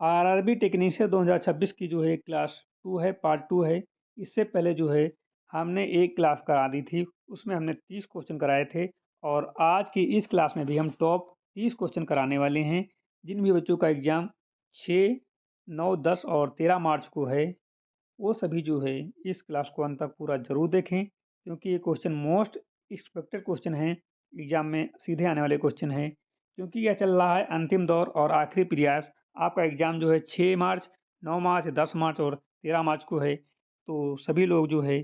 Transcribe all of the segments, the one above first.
RRB technician 2026 की जो है क्लास 2 है, पार्ट 2 है। इससे पहले जो है हमने एक क्लास करा दी थी, उसमें हमने 30 क्वेश्चन कराए थे और आज की इस क्लास में भी हम टॉप 30 क्वेश्चन कराने वाले हैं। जिन भी बच्चों का एग्ज़ाम 6, 9, 10 और 13 मार्च को है, वो सभी जो है इस क्लास को अंत तक पूरा ज़रूर देखें, क्योंकि ये क्वेश्चन मोस्ट एक्सपेक्टेड क्वेश्चन हैं, एग्ज़ाम में सीधे आने वाले क्वेश्चन हैं। क्योंकि यह चल रहा है अंतिम दौर और आखिरी प्रयास। आपका एग्ज़ाम जो है 6 मार्च, 9 मार्च, 10 मार्च और 13 मार्च को है। तो सभी लोग जो है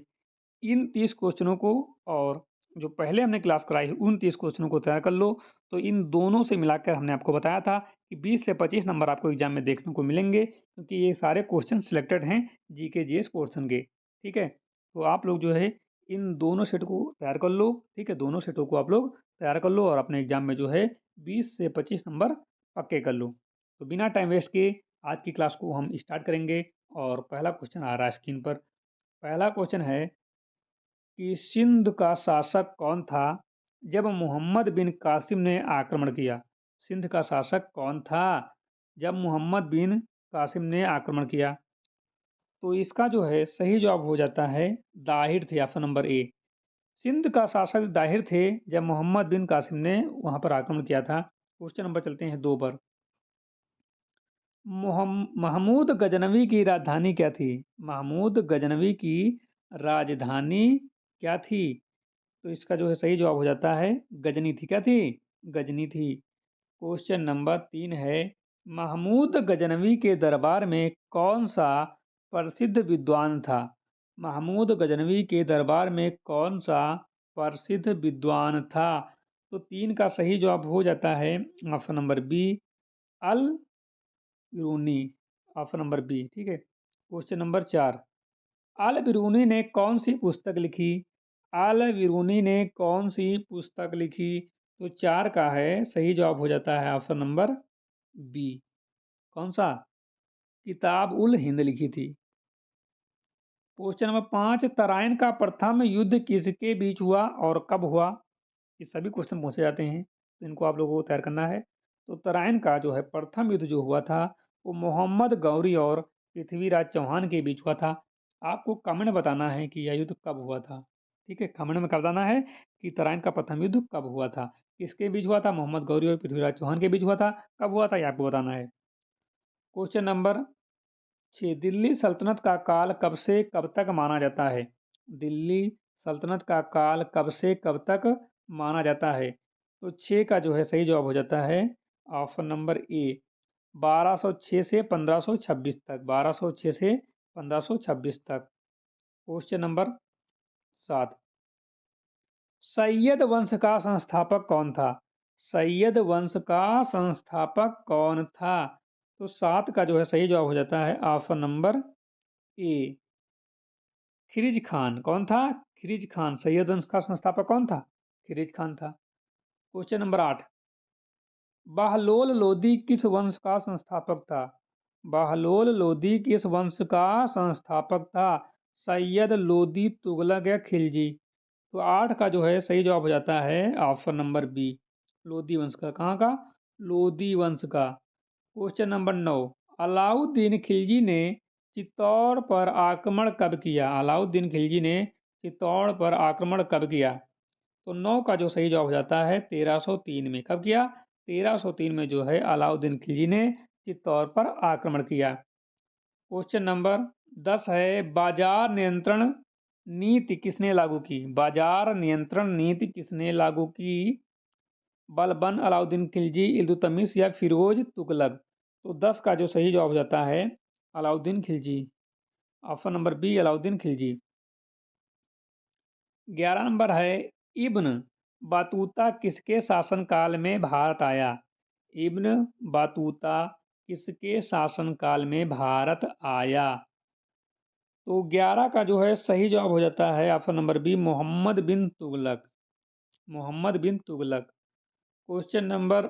इन 30 क्वेश्चनों को और जो पहले हमने क्लास कराई है उन 30 क्वेश्चनों को तैयार कर लो। तो इन दोनों से मिलाकर हमने आपको बताया था कि 20 से 25 नंबर आपको एग्जाम में देखने को मिलेंगे, क्योंकि ये सारे क्वेश्चन सिलेक्टेड हैं जीके जीएस पोर्शन के। ठीक है, तो आप लोग जो है इन दोनों सेट को तैयार कर लो। ठीक है, दोनों सेटों को आप लोग तैयार कर लो और अपने एग्जाम में जो है 20 से 25 नंबर पक्के कर लो। तो बिना टाइम वेस्ट किए आज की क्लास को हम स्टार्ट करेंगे और पहला क्वेश्चन आ रहा है स्क्रीन पर। पहला क्वेश्चन है कि सिंध का शासक कौन था जब मोहम्मद बिन कासिम ने आक्रमण किया? सिंध का शासक कौन था जब मोहम्मद बिन कासिम ने आक्रमण किया? तो इसका जो है सही जवाब हो जाता है दाहिर थे, ऑप्शन नंबर ए। सिंध का शासक दाहिर थे जब मोहम्मद बिन कासिम ने वहां पर आक्रमण किया था। क्वेश्चन नंबर चलते हैं 2 पर। महमूद गजनवी की राजधानी क्या थी? महमूद गजनवी की राजधानी क्या थी? तो इसका जो है सही जवाब हो जाता है गजनी थी। क्या थी? गजनी थी। क्वेश्चन नंबर 3 है, महमूद गजनवी के दरबार में कौन सा प्रसिद्ध विद्वान था? महमूद गजनवी के दरबार में कौन सा प्रसिद्ध विद्वान था? तो 3 का सही जवाब हो जाता है option number B, Al Biruni. Option number B. ठीक है, क्वेश्चन नंबर 4, अल बिरूनी ने कौन सी पुस्तक लिखी? अल बिरूनी ने कौन सी पुस्तक लिखी? तो 4 का है सही जवाब हो जाता है ऑप्शन नंबर बी। कौन सा? किताब उल हिंद लिखी थी। क्वेश्चन नंबर 5, तराइन का प्रथम युद्ध किसके बीच हुआ और कब हुआ? ये सभी क्वेश्चन पूछे जाते हैं, तो इनको आप लोगों को तैयार करना है। तो तराइन का जो है प्रथम युद्ध जो हुआ था वो मोहम्मद गौरी और पृथ्वीराज चौहान के बीच हुआ था। आपको कमेंट में बताना है कि यह युद्ध कब हुआ था। ठीक है, कमेंट में बताना है कि तराइन का प्रथम युद्ध कब हुआ था, किसके बीच हुआ था, मोहम्मद गौरी और पृथ्वीराज चौहान के बीच हुआ था, कब हुआ था, यह आपको बताना है। क्वेश्चन नंबर 6, दिल्ली सल्तनत का काल कब से कब तक माना जाता है? दिल्ली सल्तनत का काल कब से कब तक माना जाता है? तो 6 का जो है सही जवाब हो जाता है ऑप्शन नंबर ए, 1206 से 1526 तक। 1206 से 1526 तक। क्वेश्चन नंबर 7, सैयद वंश का संस्थापक कौन था? सैयद वंश का संस्थापक कौन था? तो 7 का जो है सही जवाब हो जाता है ऑप्शन नंबर ए, खिरिज खान। कौन था? खिरिज खान। सैयद वंश का संस्थापक कौन था? खिरिज खान था। क्वेश्चन नंबर 8, बहलोल लोदी किस वंश का संस्थापक था? बहलोल लोदी किस वंश का संस्थापक था? सैयद लोदी, तुगलक या खिलजी? तो 8 का जो है सही जवाब हो जाता है ऑप्शन नंबर बी, लोदी वंश का। कहाँ का? लोदी वंश का। क्वेश्चन नंबर 9, अलाउद्दीन खिलजी ने चित्तौड़ पर आक्रमण कब किया? अलाउद्दीन खिलजी ने चित्तौड़ पर आक्रमण कब किया? तो 9 का जो सही जवाब हो जाता है 1303 में। कब किया? 1303 में जो है अलाउद्दीन खिलजी ने चित्तौड़ पर आक्रमण किया। क्वेश्चन नंबर 10 है, बाजार नियंत्रण नीति किसने लागू की? बाजार नियंत्रण नीति किसने लागू की? बलबन, अलाउद्दीन खिलजी, इल्तुतमिश या फिरोज तुगलक? तो 10 का जो सही जवाब हो जाता है Alauddin Khilji. Option number B, Alauddin Khilji. 11 number है, इब्न बातूता किसके शासनकाल में भारत आया? इब्न बातूता किसके शासनकाल में भारत आया? तो 11 का जो है सही जवाब हो जाता है ऑप्शन नंबर बी, मोहम्मद बिन तुगलक। मोहम्मद बिन तुगलक। क्वेश्चन नंबर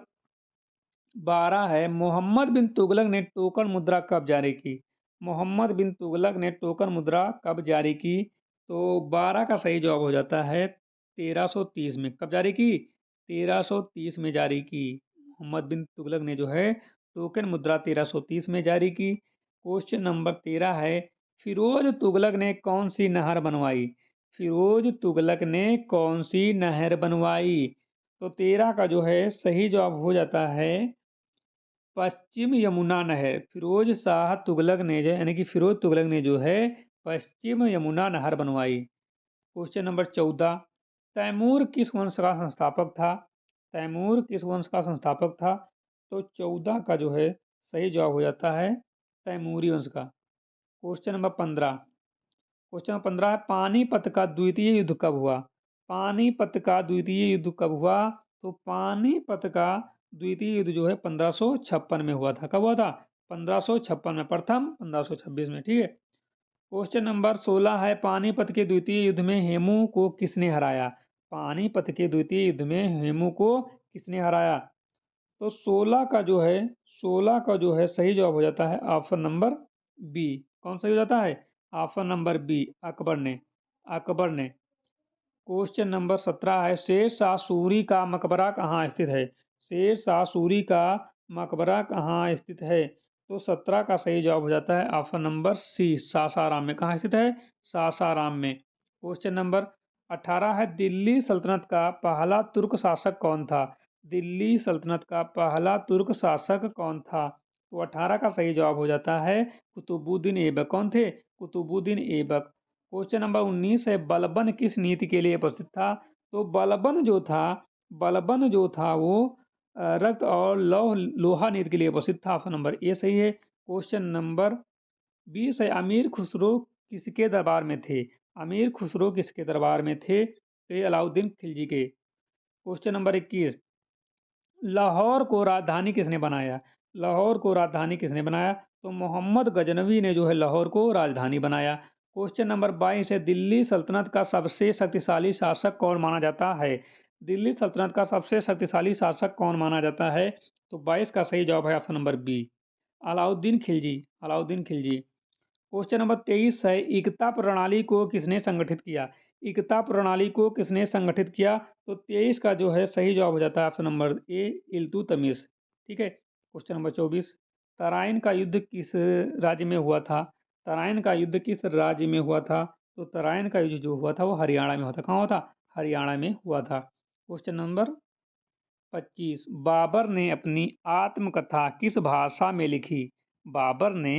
12 है, मोहम्मद बिन तुगलक ने टोकन मुद्रा कब जारी की? मोहम्मद बिन तुगलक ने टोकन मुद्रा कब जारी की? तो 12 का सही जवाब हो जाता है 1330 में। कब जारी की? 1330 में जारी की। मोहम्मद बिन तुगलक ने जो है टोकन मुद्रा 1330 में जारी की। क्वेश्चन नंबर 13 है, फिरोज तुगलक ने कौन सी नहर बनवाई? फिरोज तुगलक ने कौन सी नहर बनवाई? तो 13 का जो है सही जवाब हो जाता है पश्चिम यमुना नहर। फिरोज शाह तुगलक ने जो यानी कि फिरोज तुगलक ने जो है पश्चिम यमुना नहर बनवाई। क्वेश्चन नंबर 14, तैमूर किस वंश का संस्थापक था? तैमूर किस वंश का संस्थापक था? तो 14 का जो है सही जवाब हो जाता है तैमूरी वंश का। क्वेश्चन नंबर 15, क्वेश्चन नंबर 15 है, पानीपत का द्वितीय युद्ध कब हुआ? पानीपत का द्वितीय युद्ध कब हुआ? तो पानीपत का द्वितीय युद्ध जो है 1556 में हुआ था। कब हुआ था? 1556 में, प्रथम 1526 में। ठीक है। क्वेश्चन नंबर 16 है, पानीपत के द्वितीय युद्ध में हेमू को किसने हराया? पानीपत के द्वितीय युद्ध में हेमू को किसने हराया? तो 16 का जो है सही जवाब हो जाता है ऑप्शन नंबर बी। कौन सही हो जाता है? ऑप्शन नंबर बी, अकबर ने। अकबर ने। क्वेश्चन नंबर 17 है, शेर शाह सूरी का मकबरा कहाँ स्थित है? शेर शाह सूरी का मकबरा कहाँ स्थित है? तो 17 का सही जवाब हो जाता है ऑप्शन नंबर सी, सासाराम में। कहाँ स्थित है? सासाराम में। क्वेश्चन नंबर 18 है, दिल्ली सल्तनत का पहला तुर्क शासक कौन था? दिल्ली सल्तनत का पहला तुर्क शासक कौन था? तो 18 का सही जवाब हो जाता है कुतुबुद्दीन ऐबक। कौन थे? कुतुबुद्दीन ऐबक। क्वेश्चन नंबर 19 है, बलबन किस नीति के लिए प्रसिद्ध था? तो बलबन जो था वो रक्त और लोहा नीति के लिए प्रसिद्ध था। ऑप्शन नंबर ए सही है। क्वेश्चन नंबर 20 है, अमीर खुसरो किसके दरबार में थे? अमीर खुसरो किसके दरबार में थे? तो ये अलाउद्दीन खिलजी के। क्वेश्चन नंबर 21, लाहौर को राजधानी किसने बनाया? लाहौर को राजधानी किसने बनाया? तो मोहम्मद गजनवी ने जो है लाहौर को राजधानी बनाया। क्वेश्चन नंबर 22 है, दिल्ली सल्तनत का सबसे शक्तिशाली शासक कौन माना जाता है? दिल्ली सल्तनत का सबसे शक्तिशाली शासक कौन माना जाता है? तो 22 का सही जवाब है option number B, Alauddin Khilji. Alauddin Khilji. Question number 23 है, एकता प्रणाली को किसने संगठित किया? एकता प्रणाली को किसने संगठित किया? तो 23 का जो है सही जवाब हो जाता है ऑप्शन नंबर ए, इल्तुतमिश। ठीक है। क्वेश्चन नंबर 24, तराइन का युद्ध किस राज्य में हुआ था? तराइन का युद्ध किस राज्य में हुआ था? तो तराइन का युद्ध जो हुआ था वो हरियाणा में हुआ था। कहाँ हुआ था? हरियाणा में हुआ था। क्वेश्चन नंबर 25, बाबर ने अपनी आत्मकथा किस भाषा में लिखी? बाबर ने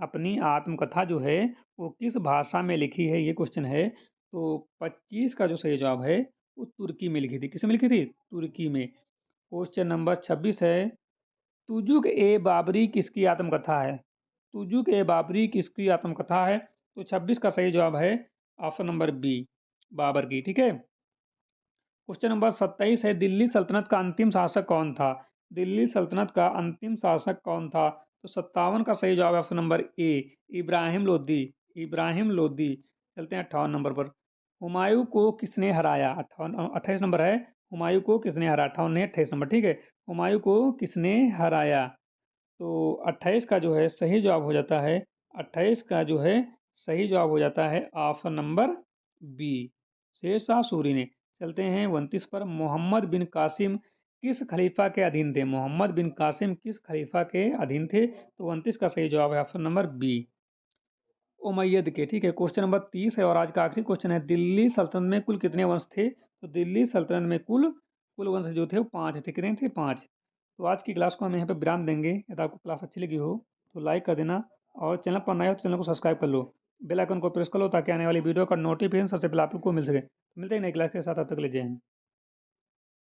अपनी आत्मकथा जो है वो किस भाषा में लिखी है, ये क्वेश्चन है। तो 25 का जो सही जवाब है वो तुर्की में लिखी थी। किस में लिखी थी? तुर्की में। क्वेश्चन नंबर 26 है, तुजुक ए बाबरी किसकी आत्मकथा है? तुजुक ए बाबरी किसकी आत्मकथा है? तो 26 का सही जवाब है ऑप्शन नंबर बी, बाबर की। ठीक है। क्वेश्चन नंबर 27 है, दिल्ली सल्तनत का अंतिम शासक कौन था? दिल्ली सल्तनत का अंतिम शासक कौन था? तो 57 का सही जवाब है option number A, Ibrahim Lodi. Ibrahim Lodi. चलते हैं 58 नंबर पर। हुमायूं को किसने हराया? 28 नंबर है, हुमायूं को किसने हराया? 58 नहीं, 28 नंबर। ठीक है। हुमायूं को किसने हराया? तो 28 का जो है सही जवाब हो जाता है, 28 का जो है सही जवाब हो जाता है option number B, Shershah Suri ने। चलते हैं 29 पर, मोहम्मद बिन कासिम किस खलीफा के अधीन थे? मोहम्मद बिन कासिम किस खलीफा के अधीन थे? तो 29 का सही जवाब है ऑप्शन नंबर बी, उमैयद के। ठीक है। क्वेश्चन नंबर 30 है और आज का आखिरी क्वेश्चन है, दिल्ली सल्तनत में कुल कितने वंश थे? तो दिल्ली सल्तनत में कुल कुल वंश जो थे वो 5 थे। कितने थे? 5। तो आज की क्लास को हम यहाँ पे विराम देंगे। यदि आपको क्लास अच्छी लगी हो तो लाइक कर देना, और चैनल पर नए हो तो चैनल को सब्सक्राइब कर लो, बेल आइकन को प्रेस कर लो ताकि आने वाली वीडियो का नोटिफिकेशन सबसे पहले आप लोग को मिल सके। मिलते हैं नई क्लास के साथ, तब तक के लिए जय हिंद।